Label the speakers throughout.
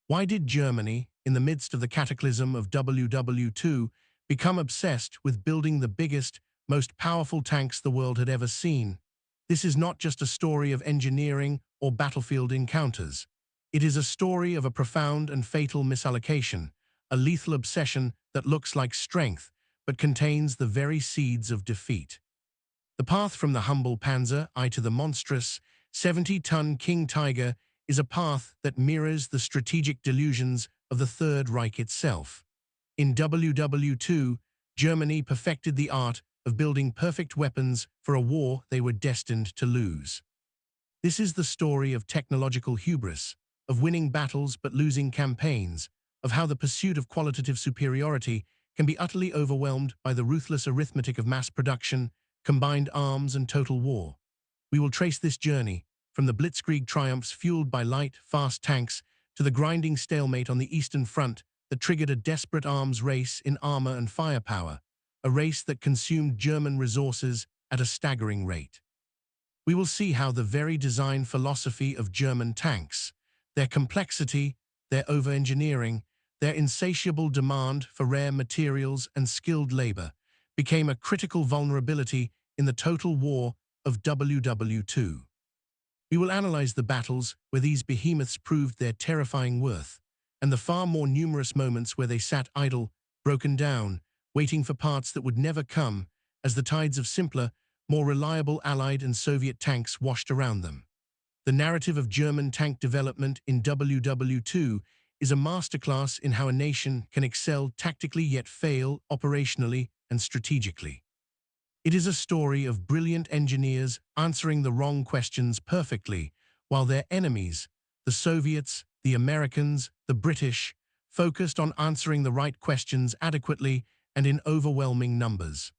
Speaker 1: Why did Germany, in the midst of the cataclysm of WW2, become obsessed with building the biggest, most powerful tanks the world had ever seen? This is not just a story of engineering or battlefield encounters. It is a story of a profound and fatal misallocation, a lethal obsession that looks like strength, but contains the very seeds of defeat. The path from the humble Panzer I to the monstrous 70-ton King Tiger is a path that mirrors the strategic delusions of the Third Reich itself. In WW2, Germany perfected the art of building perfect weapons for a war they were destined to lose. This is the story of technological hubris, of winning battles but losing campaigns, of how the pursuit of qualitative superiority can be utterly overwhelmed by the ruthless arithmetic of mass production, combined arms, and total war. We will trace this journey, from the blitzkrieg triumphs fueled by light, fast tanks to the grinding stalemate on the Eastern Front that triggered a desperate arms race in armor and firepower, a race that consumed German resources at a staggering rate. We will see how the very design philosophy of German tanks, their complexity, their over-engineering, their insatiable demand for rare materials and skilled labor, became a critical vulnerability in the total war of WW2. We will analyze the battles where these behemoths proved their terrifying worth, and the far more numerous moments where they sat idle, broken down, waiting for parts that would never come, as the tides of simpler, more reliable Allied and Soviet tanks washed around them. The narrative of German tank development in WW2 is a masterclass in how a nation can excel tactically yet fail operationally and strategically. It is a story of brilliant engineers answering the wrong questions perfectly, while their enemies, the Soviets, the Americans, the British, focused on answering the right questions adequately and in overwhelming numbers.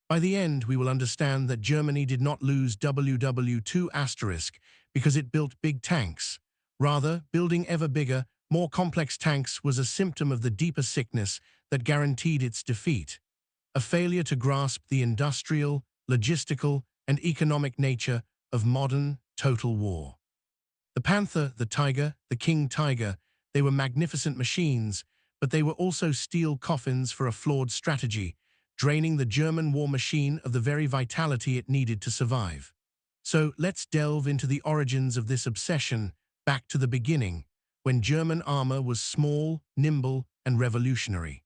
Speaker 1: By the end, we will understand that Germany did not lose WW2 because it built big tanks. Rather, building ever bigger, more complex tanks was a symptom of the deeper sickness that guaranteed its defeat, a failure to grasp the industrial, logistical, and economic nature of modern total war. The Panther, the Tiger, the King Tiger, they were magnificent machines, but they were also steel coffins for a flawed strategy, draining the German war machine of the very vitality it needed to survive. So let's delve into the origins of this obsession, back to the beginning, when German armor was small, nimble, and revolutionary.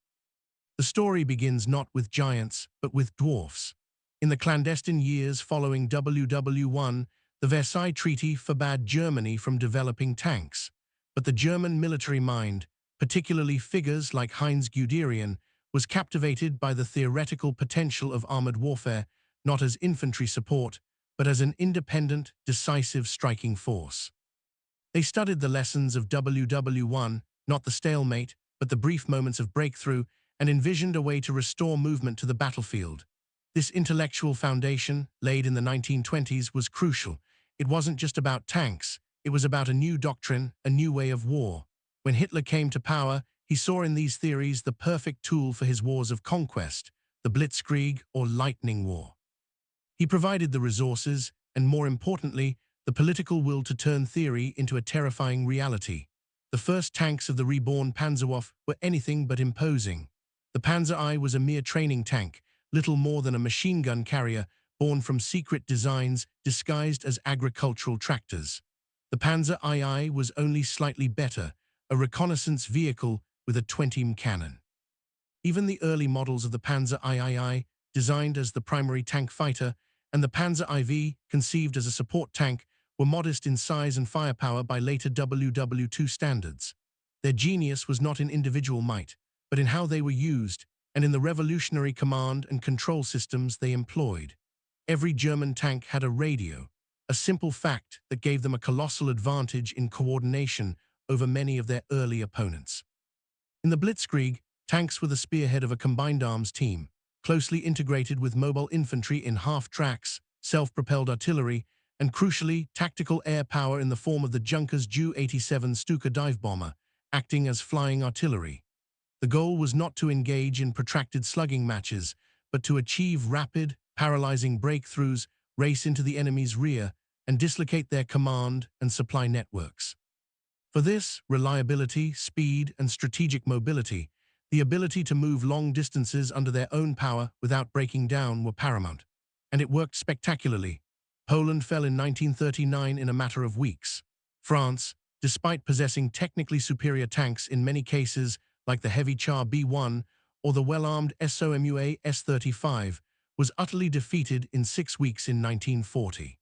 Speaker 1: The story begins not with giants, but with dwarfs. In the clandestine years following WW1, the Versailles Treaty forbade Germany from developing tanks. But the German military mind, particularly figures like Heinz Guderian, was captivated by the theoretical potential of armored warfare, not as infantry support, but as an independent, decisive striking force. They studied the lessons of WW1, not the stalemate, but the brief moments of breakthrough, and envisioned a way to restore movement to the battlefield. This intellectual foundation, laid in the 1920s, was crucial. It wasn't just about tanks, it was about a new doctrine, a new way of war. When Hitler came to power, he saw in these theories the perfect tool for his wars of conquest, the blitzkrieg or lightning war. He provided the resources, and more importantly, the political will to turn theory into a terrifying reality. The first tanks of the reborn Panzerwaffe were anything but imposing. The Panzer I was a mere training tank, little more than a machine gun carrier born from secret designs disguised as agricultural tractors. The Panzer II was only slightly better, a reconnaissance vehicle with a 20mm cannon. Even the early models of the Panzer III, designed as the primary tank fighter, and the Panzer IV, conceived as a support tank, were modest in size and firepower by later WW2 standards. Their genius was not in individual might, but in how they were used, and in the revolutionary command and control systems they employed. Every German tank had a radio, a simple fact that gave them a colossal advantage in coordination over many of their early opponents. In the Blitzkrieg, tanks were the spearhead of a combined arms team, closely integrated with mobile infantry in half-tracks, self-propelled artillery, and crucially, tactical air power in the form of the Junkers Ju-87 Stuka dive bomber, acting as flying artillery. The goal was not to engage in protracted slugging matches, but to achieve rapid, paralyzing breakthroughs, race into the enemy's rear, and dislocate their command and supply networks. For this, reliability, speed, and strategic mobility, the ability to move long distances under their own power without breaking down were paramount. And it worked spectacularly. Poland fell in 1939 in a matter of weeks. France, despite possessing technically superior tanks in many cases, like the heavy Char B-1 or the well-armed SOMUA S-35, was utterly defeated in 6 weeks in 1940.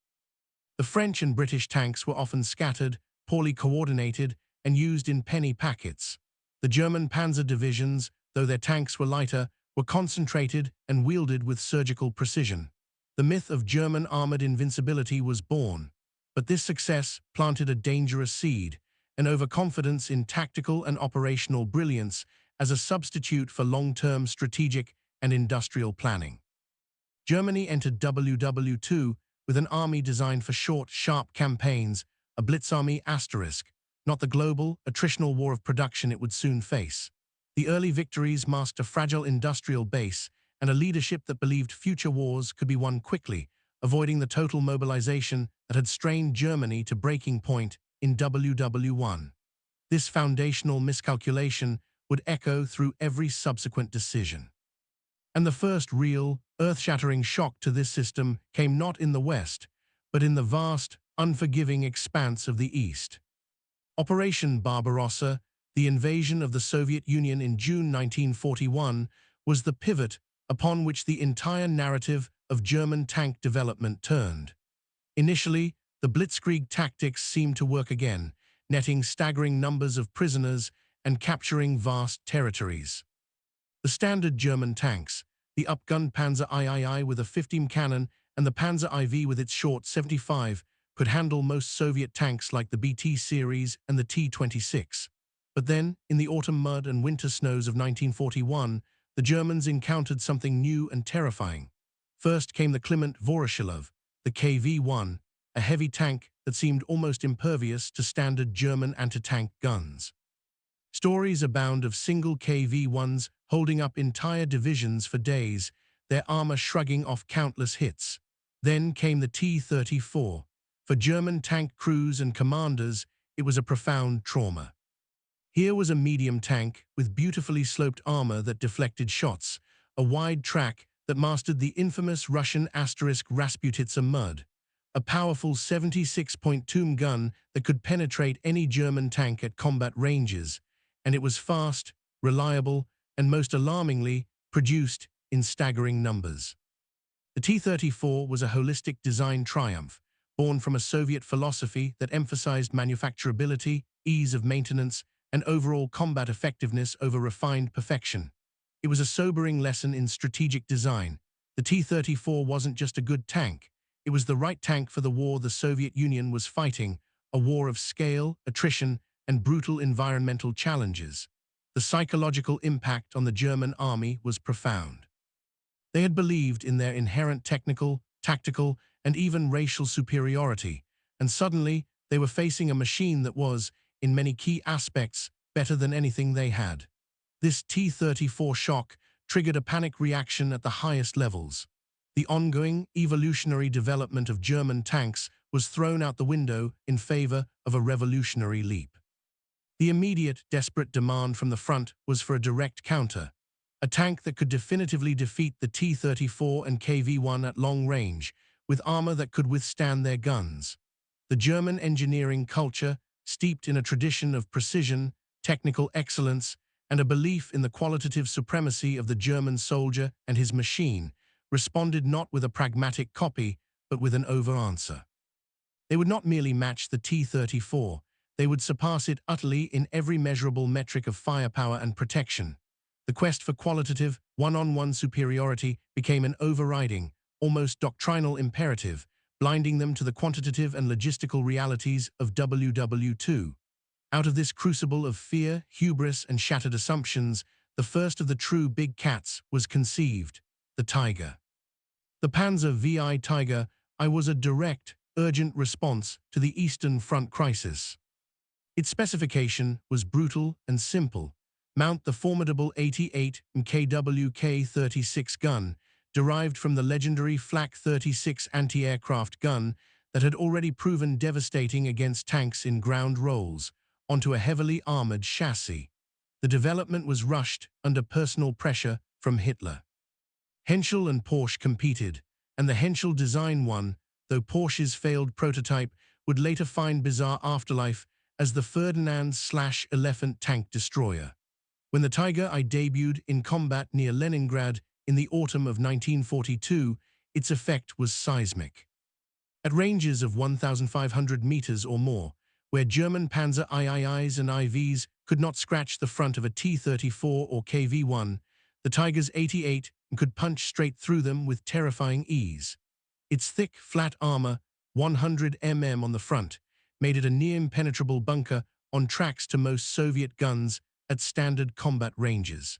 Speaker 1: The French and British tanks were often scattered, poorly coordinated, and used in penny packets. The German panzer divisions, though their tanks were lighter, were concentrated and wielded with surgical precision. The myth of German armored invincibility was born, but this success planted a dangerous seed, an overconfidence in tactical and operational brilliance as a substitute for long-term strategic and industrial planning. Germany entered WW2 with an army designed for short, sharp campaigns, a blitzarmy asterisk, not the global, attritional war of production it would soon face. The early victories masked a fragile industrial base and a leadership that believed future wars could be won quickly, avoiding the total mobilization that had strained Germany to breaking point in WW1. This foundational miscalculation would echo through every subsequent decision. And the first real, earth-shattering shock to this system came not in the West, but in the vast, unforgiving expanse of the East. Operation Barbarossa, the invasion of the Soviet Union in June 1941, was the pivot upon which the entire narrative of German tank development turned. Initially, the blitzkrieg tactics seemed to work again, netting staggering numbers of prisoners and capturing vast territories. The standard German tanks, the upgunned Panzer III with a 15 cannon and the Panzer IV with its short 75, could handle most Soviet tanks like the BT series and the T-26. But then, in the autumn mud and winter snows of 1941, the Germans encountered something new and terrifying. First came the Kliment Voroshilov, the KV-1, a heavy tank that seemed almost impervious to standard German anti-tank guns. Stories abound of single KV-1s holding up entire divisions for days, their armor shrugging off countless hits. Then came the T-34. For German tank crews and commanders, it was a profound trauma. Here was a medium tank with beautifully sloped armor that deflected shots, a wide track that mastered the infamous Russian asterisk Rasputitsa mud, a powerful 76.2 gun that could penetrate any German tank at combat ranges, and it was fast, reliable, and most alarmingly, produced in staggering numbers. The T-34 was a holistic design triumph, born from a Soviet philosophy that emphasized manufacturability, ease of maintenance, and overall combat effectiveness over refined perfection. It was a sobering lesson in strategic design. The T-34 wasn't just a good tank. It was the right tank for the war the Soviet Union was fighting, a war of scale, attrition, and brutal environmental challenges. The psychological impact on the German army was profound. They had believed in their inherent technical, tactical, and even racial superiority, and suddenly they were facing a machine that was, in many key aspects, better than anything they had. This T-34 shock triggered a panic reaction at the highest levels. The ongoing, evolutionary development of German tanks was thrown out the window in favor of a revolutionary leap. The immediate, desperate demand from the front was for a direct counter, a tank that could definitively defeat the T-34 and KV-1 at long range, with armor that could withstand their guns. The German engineering culture, steeped in a tradition of precision, technical excellence, and a belief in the qualitative supremacy of the German soldier and his machine, responded not with a pragmatic copy, but with an over-answer. They would not merely match the T-34, they would surpass it utterly in every measurable metric of firepower and protection. The quest for qualitative, one-on-one superiority became an overriding, almost doctrinal imperative, blinding them to the quantitative and logistical realities of WW2. Out of this crucible of fear, hubris, and shattered assumptions, the first of the true big cats was conceived, the Tiger. The Panzer VI Tiger I was a direct, urgent response to the Eastern Front crisis. Its specification was brutal and simple. Mount the formidable 88 kW K-36 gun, derived from the legendary Flak 36 anti-aircraft gun that had already proven devastating against tanks in ground roles, onto a heavily armored chassis. The development was rushed under personal pressure from Hitler. Henschel and Porsche competed, and the Henschel design won, though Porsche's failed prototype would later find bizarre afterlife as the Ferdinand/Elephant tank destroyer. When the Tiger I debuted in combat near Leningrad in the autumn of 1942, its effect was seismic. At ranges of 1,500 meters or more, where German Panzer IIIs and IVs could not scratch the front of a T-34 or KV-1, the Tiger's 88 could punch straight through them with terrifying ease. Its thick, flat armor, 100 mm on the front, made it a near-impenetrable bunker on tracks to most Soviet guns at standard combat ranges.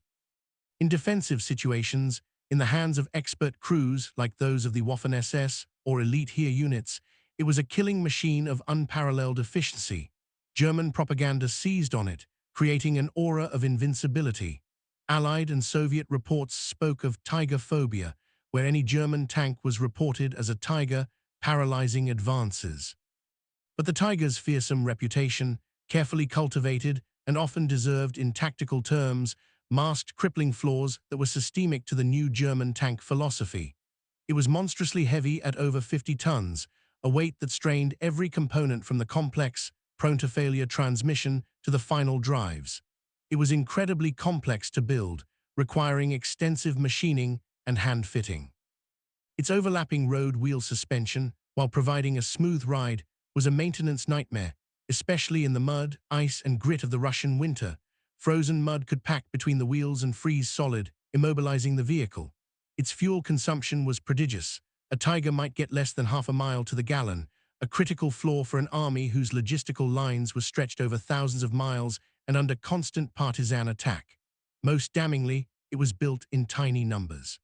Speaker 1: In defensive situations, in the hands of expert crews like those of the Waffen-SS or elite Heer units, it was a killing machine of unparalleled efficiency. German propaganda seized on it, creating an aura of invincibility. Allied and Soviet reports spoke of Tiger phobia, where any German tank was reported as a Tiger, paralyzing advances. But the Tiger's fearsome reputation, carefully cultivated and often deserved in tactical terms, masked crippling flaws that were systemic to the new German tank philosophy. It was monstrously heavy at over 50 tons, a weight that strained every component from the complex, prone-to-failure transmission to the final drives. It was incredibly complex to build, requiring extensive machining and hand-fitting. Its overlapping road wheel suspension, while providing a smooth ride, was a maintenance nightmare, especially in the mud, ice, and grit of the Russian winter. Frozen mud could pack between the wheels and freeze solid, immobilizing the vehicle. Its fuel consumption was prodigious. A Tiger might get less than half a mile to the gallon, a critical flaw for an army whose logistical lines were stretched over thousands of miles and under constant partisan attack. Most damningly, it was built in tiny numbers.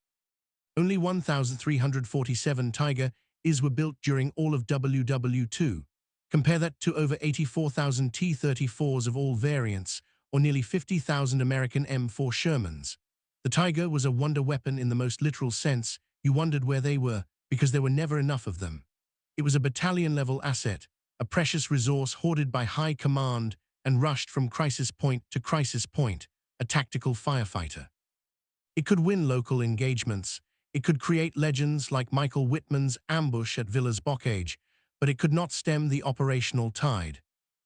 Speaker 1: Only 1,347 Tiger Is were built during all of WW2. Compare that to over 84,000 T-34s of all variants, or nearly 50,000 American M4 Shermans. The Tiger was a wonder weapon in the most literal sense. You wondered where they were, because there were never enough of them. It was a battalion-level asset, a precious resource hoarded by high command and rushed from crisis point to crisis point, a tactical firefighter. It could win local engagements. It could create legends like Michael Wittmann's ambush at Villers Bocage, but it could not stem the operational tide.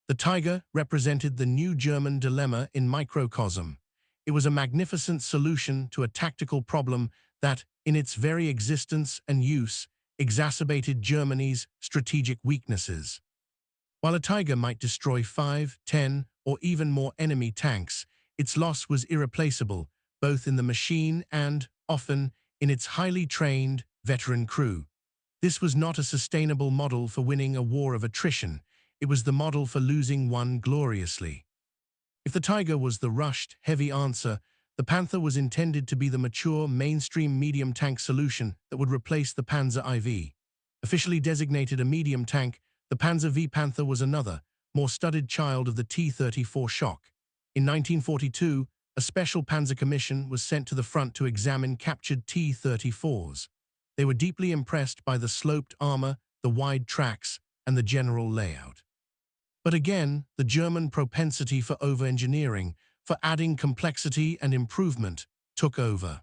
Speaker 1: The Tiger represented the new German dilemma in microcosm. It was a magnificent solution to a tactical problem that, in its very existence and use, exacerbated Germany's strategic weaknesses. While a Tiger might destroy 5, 10, or even more enemy tanks, its loss was irreplaceable, both in the machine and, often, in its highly trained, veteran crew. This was not a sustainable model for winning a war of attrition. It was the model for losing one gloriously. If the Tiger was the rushed, heavy answer, the Panther was intended to be the mature, mainstream medium tank solution that would replace the Panzer IV. Officially designated a medium tank, the Panzer V Panther was another, more studied child of the T-34 shock. In 1942, a special Panzer Commission was sent to the front to examine captured T-34s. They were deeply impressed by the sloped armor, the wide tracks, and the general layout. But again, the German propensity for over-engineering, for adding complexity and improvement, took over.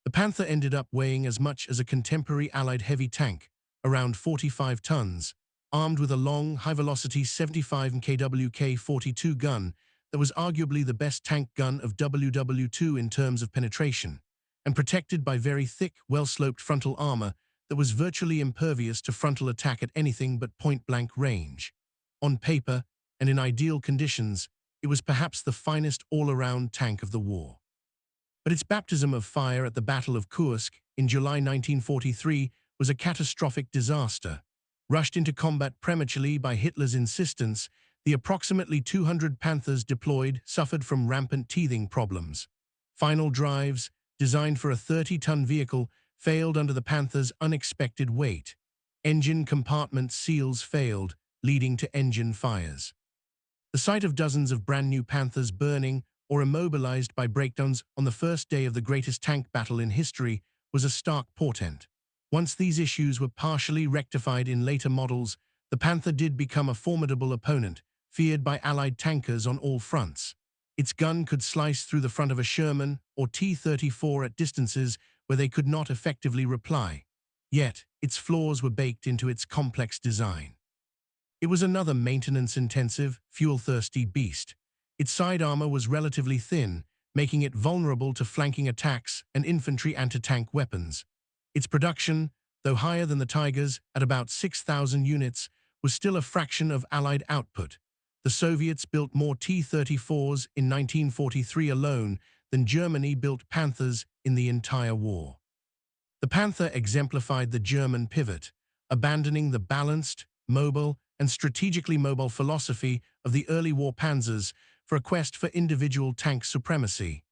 Speaker 1: The Panther ended up weighing as much as a contemporary Allied heavy tank, around 45 tons, armed with a long, high-velocity 75 kW K-42 gun that was arguably the best tank gun of WW2 in terms of penetration, and protected by very thick, well-sloped frontal armor that was virtually impervious to frontal attack at anything but point-blank range. On paper, and in ideal conditions, it was perhaps the finest all-around tank of the war. But its baptism of fire at the Battle of Kursk in July 1943 was a catastrophic disaster. Rushed into combat prematurely by Hitler's insistence, the approximately 200 Panthers deployed suffered from rampant teething problems. Final drives, designed for a 30-ton vehicle, failed under the Panther's unexpected weight. Engine compartment seals failed, leading to engine fires. The sight of dozens of brand-new Panthers burning or immobilized by breakdowns on the first day of the greatest tank battle in history was a stark portent. Once these issues were partially rectified in later models, the Panther did become a formidable opponent, feared by Allied tankers on all fronts. Its gun could slice through the front of a Sherman or T-34 at distances where they could not effectively reply. Yet, its flaws were baked into its complex design. It was another maintenance-intensive, fuel-thirsty beast. Its side armor was relatively thin, making it vulnerable to flanking attacks and infantry anti-tank weapons. Its production, though higher than the Tiger's at about 6,000 units, was still a fraction of Allied output. The Soviets built more T-34s in 1943 alone than Germany built Panthers in the entire war. The Panther exemplified the German pivot, abandoning the balanced, mobile, and strategically mobile philosophy of the early war panzers for a quest for individual tank supremacy.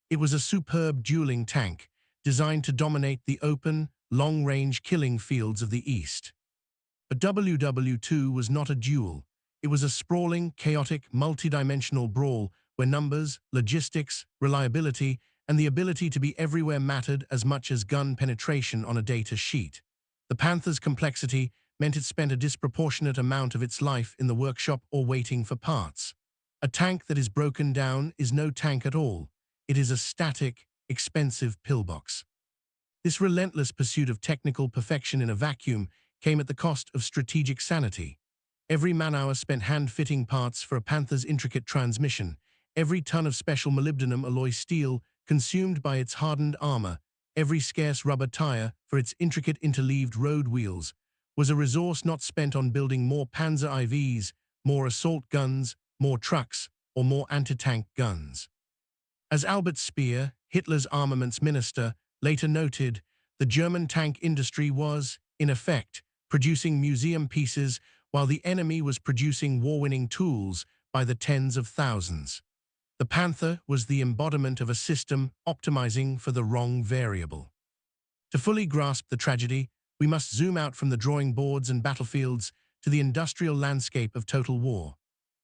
Speaker 1: It was a superb dueling tank, designed to dominate the open, long-range killing fields of the East. But WW2 was not a duel. It was a sprawling, chaotic, multidimensional brawl where numbers, logistics, reliability, and the ability to be everywhere mattered as much as gun penetration on a data sheet. The Panther's complexity meant it spent a disproportionate amount of its life in the workshop or waiting for parts. A tank that is broken down is no tank at all. It is a static, expensive pillbox. This relentless pursuit of technical perfection in a vacuum came at the cost of strategic sanity. Every man-hour spent hand-fitting parts for a Panther's intricate transmission, every ton of special molybdenum alloy steel consumed by its hardened armor, every scarce rubber tire for its intricate interleaved road wheels, was a resource not spent on building more Panzer IVs, more assault guns, more trucks, or more anti-tank guns. As Albert Speer, Hitler's armaments minister, later noted, the German tank industry was, in effect, producing museum pieces while the enemy was producing war-winning tools by the tens of thousands. The Panther was the embodiment of a system optimizing for the wrong variable. To fully grasp the tragedy, we must zoom out from the drawing boards and battlefields to the industrial landscape of total war.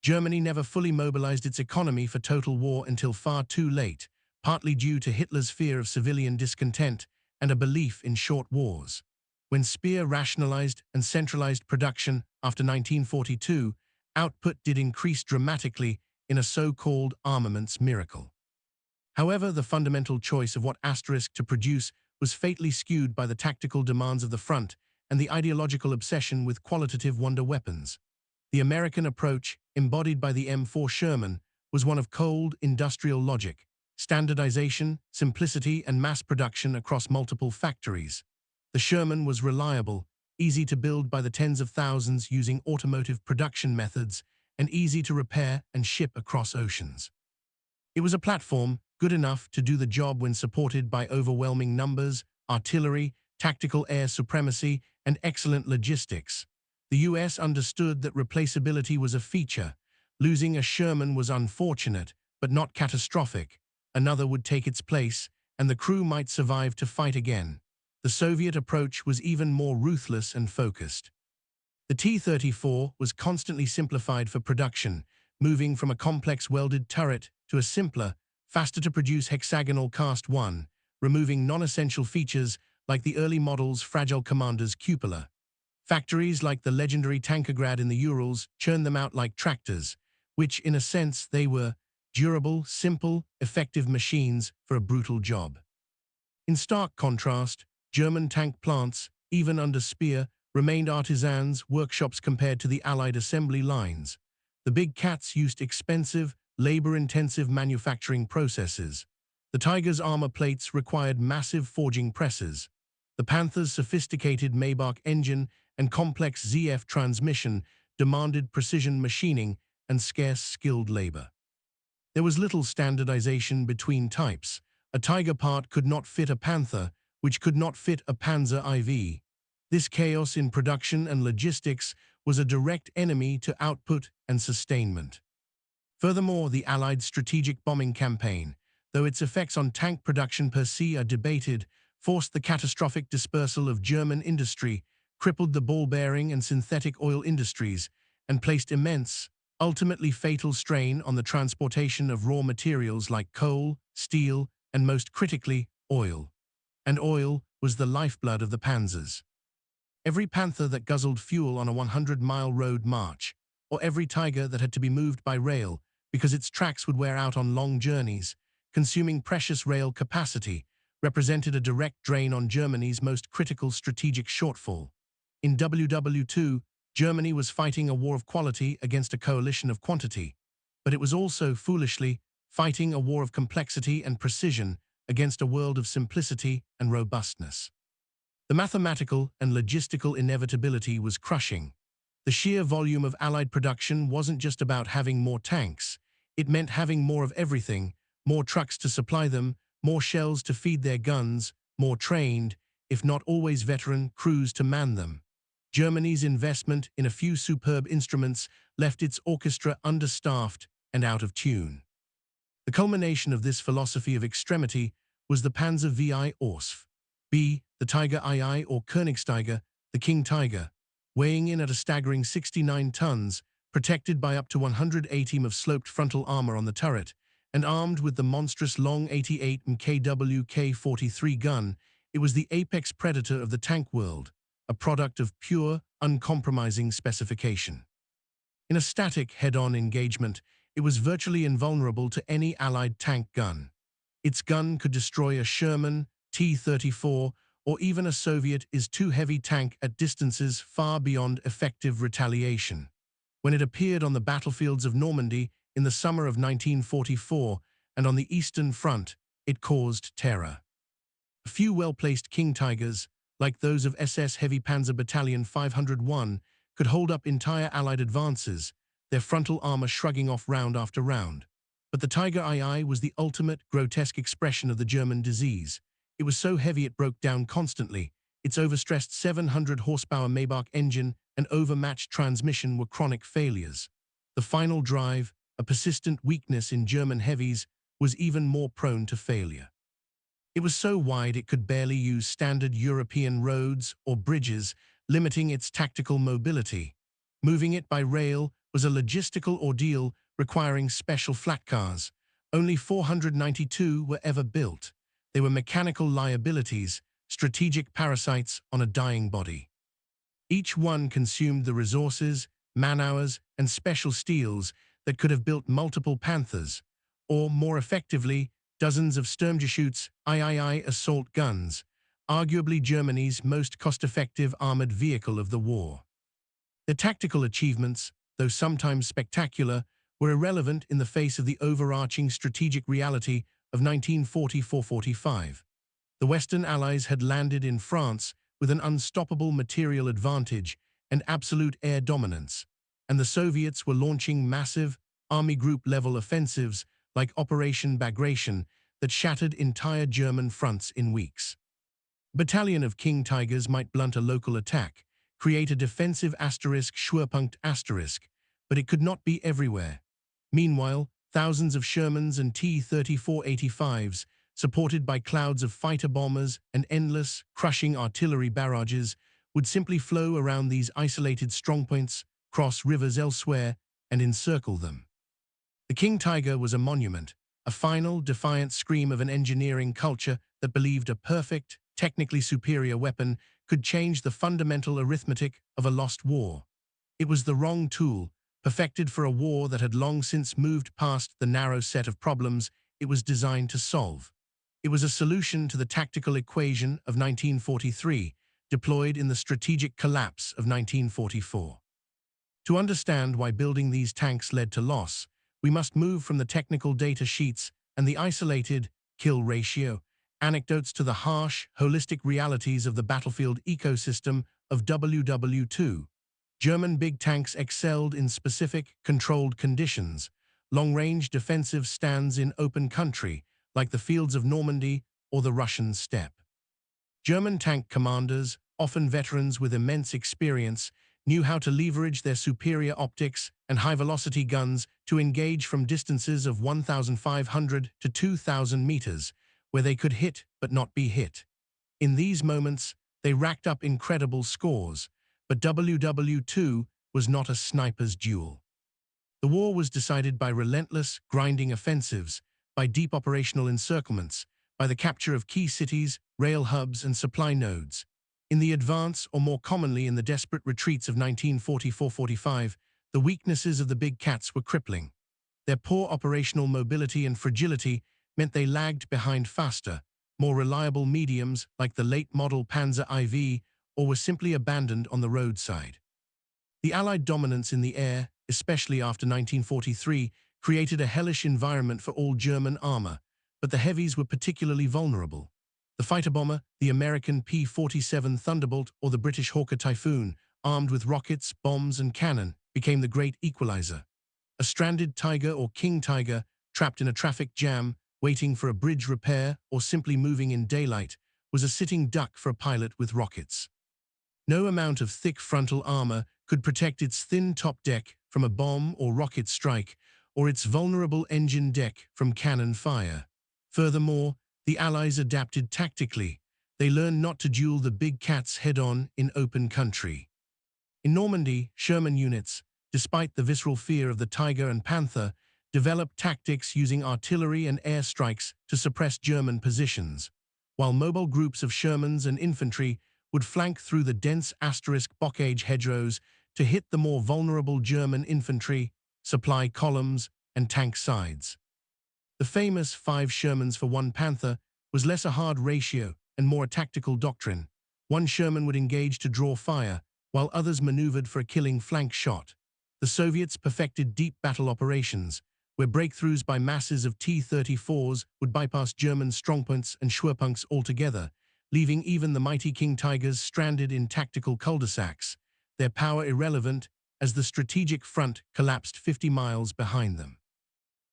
Speaker 1: Germany never fully mobilized its economy for total war until far too late, partly due to Hitler's fear of civilian discontent and a belief in short wars. When Speer rationalized and centralized production after 1942, output did increase dramatically in a so-called armaments miracle. However, the fundamental choice of what asterisk to produce was fatally skewed by the tactical demands of the front and the ideological obsession with qualitative wonder weapons. The American approach, embodied by the M4 Sherman, was one of cold, industrial logic, standardization, simplicity, and mass production across multiple factories. The Sherman was reliable, easy to build by the tens of thousands using automotive production methods, and easy to repair and ship across oceans. It was a platform good enough to do the job when supported by overwhelming numbers, artillery, tactical air supremacy, and excellent logistics. The US understood that replaceability was a feature. Losing a Sherman was unfortunate, but not catastrophic. Another would take its place, and the crew might survive to fight again. The Soviet approach was even more ruthless and focused. The T-34 was constantly simplified for production, moving from a complex welded turret to a simpler, faster-to-produce hexagonal cast one, removing non-essential features like the early model's fragile commander's cupola. Factories like the legendary Tankergrad in the Urals churned them out like tractors, which, in a sense, they were durable, simple, effective machines for a brutal job. In stark contrast, German tank plants, even under Speer, remained artisans' workshops compared to the Allied assembly lines. The big cats used expensive, labor-intensive manufacturing processes. The Tiger's armor plates required massive forging presses. The Panther's sophisticated Maybach engine and complex ZF transmission demanded precision machining and scarce skilled labor. There was little standardization between types. A Tiger part could not fit a Panther, which could not fit a Panzer IV. This chaos in production and logistics was a direct enemy to output and sustainment. Furthermore, the Allied strategic bombing campaign, though its effects on tank production per se are debated, forced the catastrophic dispersal of German industry, crippled the ball bearing and synthetic oil industries, and placed immense, ultimately fatal strain on the transportation of raw materials like coal, steel, and most critically, oil. And oil was the lifeblood of the panzers. Every Panther that guzzled fuel on a 100-mile road march, or every Tiger that had to be moved by rail because its tracks would wear out on long journeys, consuming precious rail capacity, represented a direct drain on Germany's most critical strategic shortfall. In WW2, Germany was fighting a war of quality against a coalition of quantity, but it was also, foolishly, fighting a war of complexity and precision against a world of simplicity and robustness. The mathematical and logistical inevitability was crushing. The sheer volume of Allied production wasn't just about having more tanks. It meant having more of everything, more trucks to supply them, more shells to feed their guns, more trained, if not always veteran, crews to man them. Germany's investment in a few superb instruments left its orchestra understaffed and out of tune. The culmination of this philosophy of extremity was the Panzer VI Orff, B, the Tiger II or Königstiger, the King Tiger, weighing in at a staggering 69 tons, protected by up to 180 of sloped frontal armor on the turret, and armed with the monstrous long 88 kW K-43 gun. It was the apex predator of the tank world, a product of pure, uncompromising specification. In a static head-on engagement, it was virtually invulnerable to any Allied tank gun. Its gun could destroy a Sherman, T-34, or even a Soviet IS-2 tank at distances far beyond effective retaliation. When it appeared on the battlefields of Normandy in the summer of 1944 and on the Eastern Front, it caused terror. A few well-placed King Tigers, like those of SS Heavy Panzer Battalion 501, could hold up entire Allied advances, their frontal armor shrugging off round after round. But the Tiger II was the ultimate, grotesque expression of the German disease. It was so heavy it broke down constantly. Its overstressed 700-horsepower Maybach engine and overmatched transmission were chronic failures. The final drive, a persistent weakness in German heavies, was even more prone to failure. It was so wide it could barely use standard European roads or bridges, limiting its tactical mobility. Moving it by rail was a logistical ordeal requiring special flat cars. Only 492 were ever built. They were mechanical liabilities, strategic parasites on a dying body. Each one consumed the resources, man-hours, and special steels that could have built multiple Panthers, or, more effectively, dozens of Sturmgeschütz III assault guns, arguably Germany's most cost-effective armored vehicle of the war. Their tactical achievements, though sometimes spectacular, were irrelevant in the face of the overarching strategic reality of 1944-45. The Western Allies had landed in France with an unstoppable material advantage and absolute air dominance, and the Soviets were launching massive, army group-level offensives like Operation Bagration that shattered entire German fronts in weeks. A battalion of King Tigers might blunt a local attack, create a defensive Schwerpunkt asterisk, but it could not be everywhere. Meanwhile, thousands of Shermans and T-34-85s, supported by clouds of fighter bombers and endless, crushing artillery barrages, would simply flow around these isolated strongpoints, cross rivers elsewhere, and encircle them. The King Tiger was a monument, a final, defiant scream of an engineering culture that believed a perfect, technically superior weapon could change the fundamental arithmetic of a lost war. It was the wrong tool, perfected for a war that had long since moved past the narrow set of problems it was designed to solve. It was a solution to the tactical equation of 1943, deployed in the strategic collapse of 1944. To understand why building these tanks led to loss, we must move from the technical data sheets and the isolated kill ratio anecdotes to the harsh, holistic realities of the battlefield ecosystem of WW2. German big tanks excelled in specific, controlled conditions. Long-range defensive stands in open country, like the fields of Normandy or the Russian steppe. German tank commanders, often veterans with immense experience, knew how to leverage their superior optics and high-velocity guns to engage from distances of 1,500 to 2,000 meters, where they could hit but not be hit. In these moments, they racked up incredible scores, but WW2 was not a sniper's duel. The war was decided by relentless, grinding offensives, by deep operational encirclements, by the capture of key cities, rail hubs, and supply nodes. In the advance, or more commonly in the desperate retreats of 1944-45, The weaknesses of the big cats were crippling. Their poor operational mobility and fragility meant they lagged behind faster, more reliable mediums like the late-model Panzer IV, or were simply abandoned on the roadside. The Allied dominance in the air, especially after 1943, created a hellish environment for all German armor, but the heavies were particularly vulnerable. The fighter bomber, the American P-47 Thunderbolt or the British Hawker Typhoon, armed with rockets, bombs, and cannon, became the great equalizer. A stranded Tiger or King Tiger, trapped in a traffic jam, waiting for a bridge repair, or simply moving in daylight, was a sitting duck for a pilot with rockets. No amount of thick frontal armor could protect its thin top deck from a bomb or rocket strike, or its vulnerable engine deck from cannon fire. Furthermore, the Allies adapted tactically. They learned not to duel the big cats head-on in open country. In Normandy, Sherman units, despite the visceral fear of the Tiger and Panther, developed tactics using artillery and air strikes to suppress German positions, while mobile groups of Shermans and infantry would flank through the dense *bocage hedgerows to hit the more vulnerable German infantry, supply columns, and tank sides. The famous 5 Shermans for 1 Panther was less a hard ratio and more a tactical doctrine. One Sherman would engage to draw fire, while others maneuvered for a killing flank shot. The Soviets perfected deep battle operations, where breakthroughs by masses of T-34s would bypass German strongpoints and Schwerpunkts altogether, leaving even the mighty King Tigers stranded in tactical cul-de-sacs, their power irrelevant as the strategic front collapsed 50 miles behind them.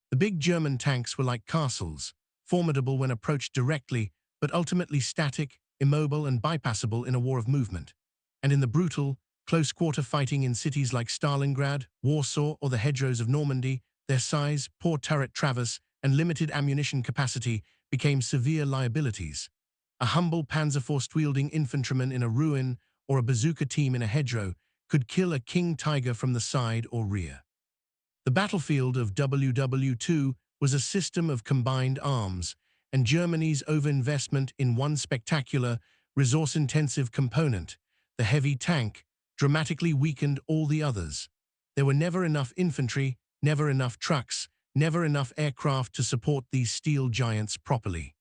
Speaker 1: The big German tanks were like castles, formidable when approached directly, but ultimately static, immobile, and bypassable in a war of movement. And in the brutal, close-quarter fighting in cities like Stalingrad, Warsaw, or the hedgerows of Normandy, their size, poor turret traverse, and limited ammunition capacity became severe liabilities. A humble Panzerfaust-wielding infantryman in a ruin or a bazooka team in a hedgerow could kill a King Tiger from the side or rear. The battlefield of WW2 was a system of combined arms, and Germany's overinvestment in one spectacular, resource-intensive component, the heavy tank, dramatically weakened all the others. There were never enough infantry, never enough trucks, never enough aircraft to support these steel giants properly.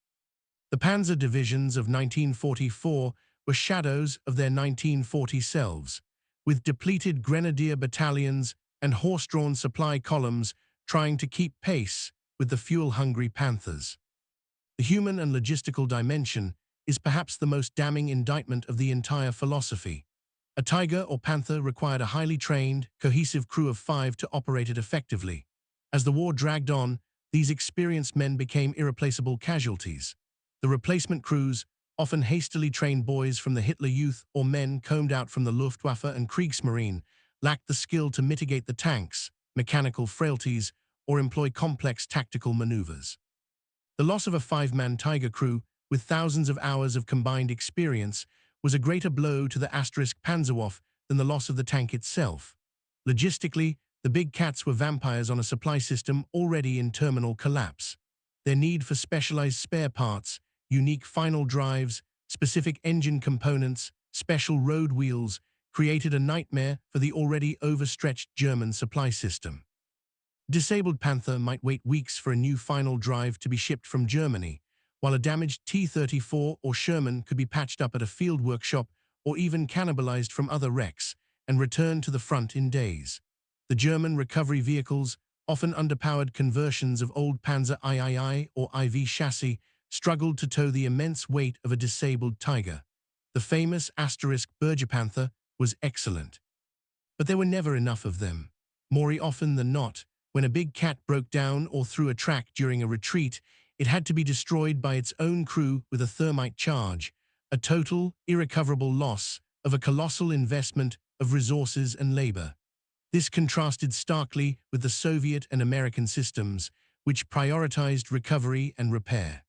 Speaker 1: The Panzer divisions of 1944 were shadows of their 1940 selves, with depleted grenadier battalions and horse-drawn supply columns trying to keep pace with the fuel-hungry Panthers. The human and logistical dimension is perhaps the most damning indictment of the entire philosophy. A Tiger or Panther required a highly trained, cohesive crew of 5 to operate it effectively. As the war dragged on, these experienced men became irreplaceable casualties. The replacement crews, often hastily trained boys from the Hitler Youth or men combed out from the Luftwaffe and Kriegsmarine, lacked the skill to mitigate the tanks, mechanical frailties, or employ complex tactical maneuvers. The loss of a 5-man Tiger crew, with thousands of hours of combined experience, was a greater blow to the Panzerwaffe than the loss of the tank itself. Logistically, the big cats were vampires on a supply system already in terminal collapse. Their need for specialized spare parts, unique final drives, specific engine components, special road wheels, created a nightmare for the already overstretched German supply system. Disabled Panther might wait weeks for a new final drive to be shipped from Germany, while a damaged T-34 or Sherman could be patched up at a field workshop or even cannibalized from other wrecks and returned to the front in days. The German recovery vehicles, often underpowered conversions of old Panzer III or IV chassis, struggled to tow the immense weight of a disabled Tiger. The famous Bergerpanther was excellent. But there were never enough of them. More often than not, when a big cat broke down or threw a track during a retreat, it had to be destroyed by its own crew with a thermite charge, a total, irrecoverable loss of a colossal investment of resources and labor. This contrasted starkly with the Soviet and American systems, which prioritized recovery and repair.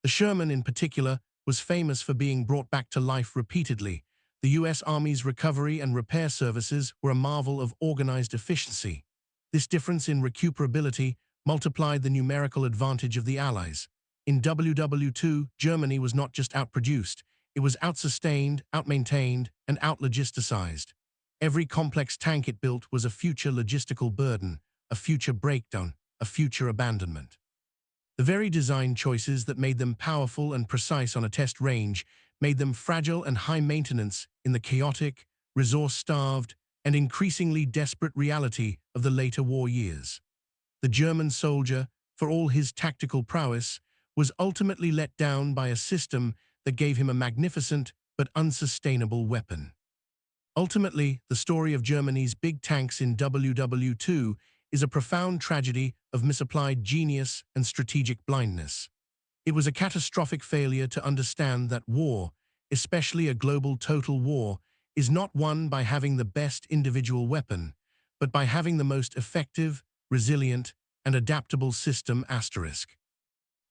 Speaker 1: The Sherman, in particular, was famous for being brought back to life repeatedly. The U.S. Army's recovery and repair services were a marvel of organized efficiency. This difference in recuperability multiplied the numerical advantage of the Allies. In WW2, Germany was not just outproduced, it was outsustained, outmaintained, and outlogisticized. Every complex tank it built was a future logistical burden, a future breakdown, a future abandonment. The very design choices that made them powerful and precise on a test range made them fragile and high maintenance in the chaotic, resource-starved, and increasingly desperate reality of the later war years. The German soldier, for all his tactical prowess, was ultimately let down by a system that gave him a magnificent but unsustainable weapon. Ultimately, the story of Germany's big tanks in WW2 is a profound tragedy of misapplied genius and strategic blindness. It was a catastrophic failure to understand that war, especially a global total war, is not won by having the best individual weapon, but by having the most effective, resilient, and adaptable system asterisk.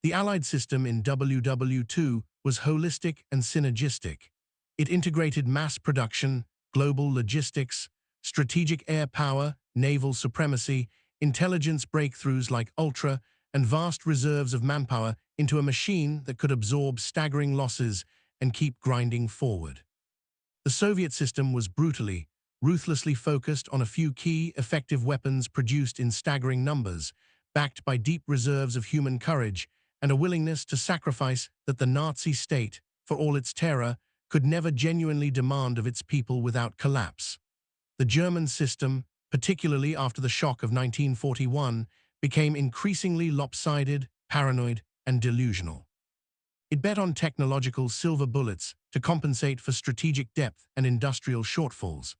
Speaker 1: The Allied system in WW2 was holistic and synergistic. It integrated mass production, global logistics, strategic air power, naval supremacy, intelligence breakthroughs like Ultra, and vast reserves of manpower into a machine that could absorb staggering losses and keep grinding forward. The Soviet system was brutally, ruthlessly focused on a few key, effective weapons produced in staggering numbers, backed by deep reserves of human courage and a willingness to sacrifice that the Nazi state, for all its terror, could never genuinely demand of its people without collapse. The German system, particularly after the shock of 1941, became increasingly lopsided, paranoid, and delusional. It bet on technological silver bullets to compensate for strategic depth and industrial shortfalls.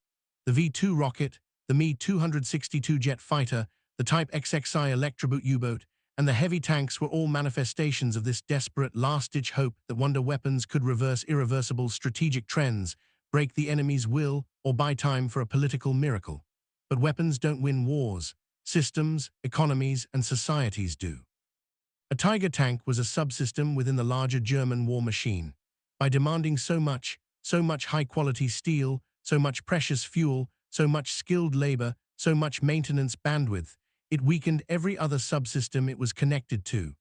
Speaker 1: The V-2 rocket, the Me-262 jet fighter, the Type XXI Electroboot U-boat, and the heavy tanks were all manifestations of this desperate last-ditch hope that wonder weapons could reverse irreversible strategic trends, break the enemy's will, or buy time for a political miracle. But weapons don't win wars. Systems, economies, and societies do. A Tiger tank was a subsystem within the larger German war machine. By demanding so much high-quality steel, so much precious fuel, so much skilled labor, so much maintenance bandwidth, it weakened every other subsystem it was connected to.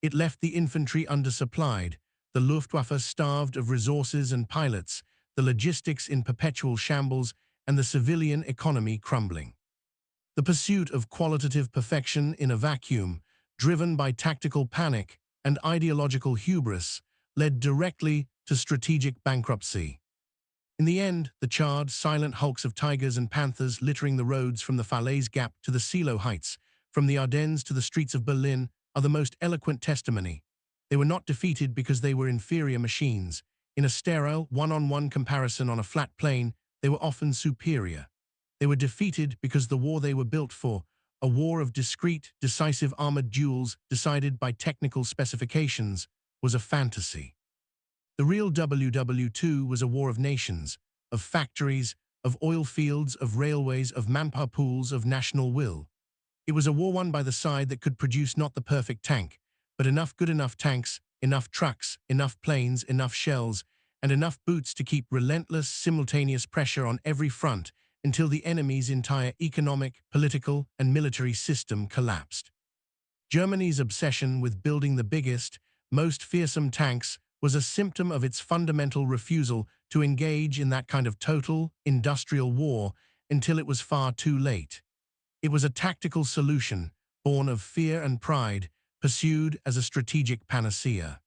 Speaker 1: It left the infantry undersupplied, the Luftwaffe starved of resources and pilots, the logistics in perpetual shambles, and the civilian economy crumbling. The pursuit of qualitative perfection in a vacuum, driven by tactical panic and ideological hubris, led directly to strategic bankruptcy. In the end, the charred, silent hulks of tigers and panthers littering the roads from the Falaise Gap to the Silo Heights, from the Ardennes to the streets of Berlin, are the most eloquent testimony. They were not defeated because they were inferior machines. In a sterile, one-on-one comparison on a flat plane, they were often superior. They were defeated because the war they were built for, a war of discrete, decisive armored duels decided by technical specifications, was a fantasy. The real WW2 was a war of nations, of factories, of oil fields, of railways, of manpower pools, of national will. It was a war won by the side that could produce not the perfect tank, but enough good enough tanks, enough trucks, enough planes, enough shells, and enough boots to keep relentless, simultaneous pressure on every front until the enemy's entire economic, political, and military system collapsed. Germany's obsession with building the biggest, most fearsome tanks was a symptom of its fundamental refusal to engage in that kind of total, industrial war until it was far too late. It was a tactical solution, born of fear and pride, pursued as a strategic panacea.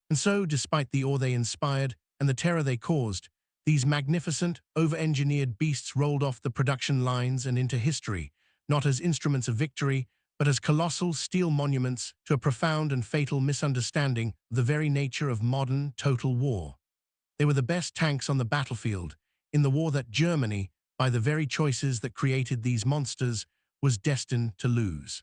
Speaker 1: And so, despite the awe they inspired and the terror they caused, these magnificent, over-engineered beasts rolled off the production lines and into history, not as instruments of victory, but as colossal steel monuments to a profound and fatal misunderstanding of the very nature of modern, total war. They were the best tanks on the battlefield, in the war that Germany, by the very choices that created these monsters, was destined to lose.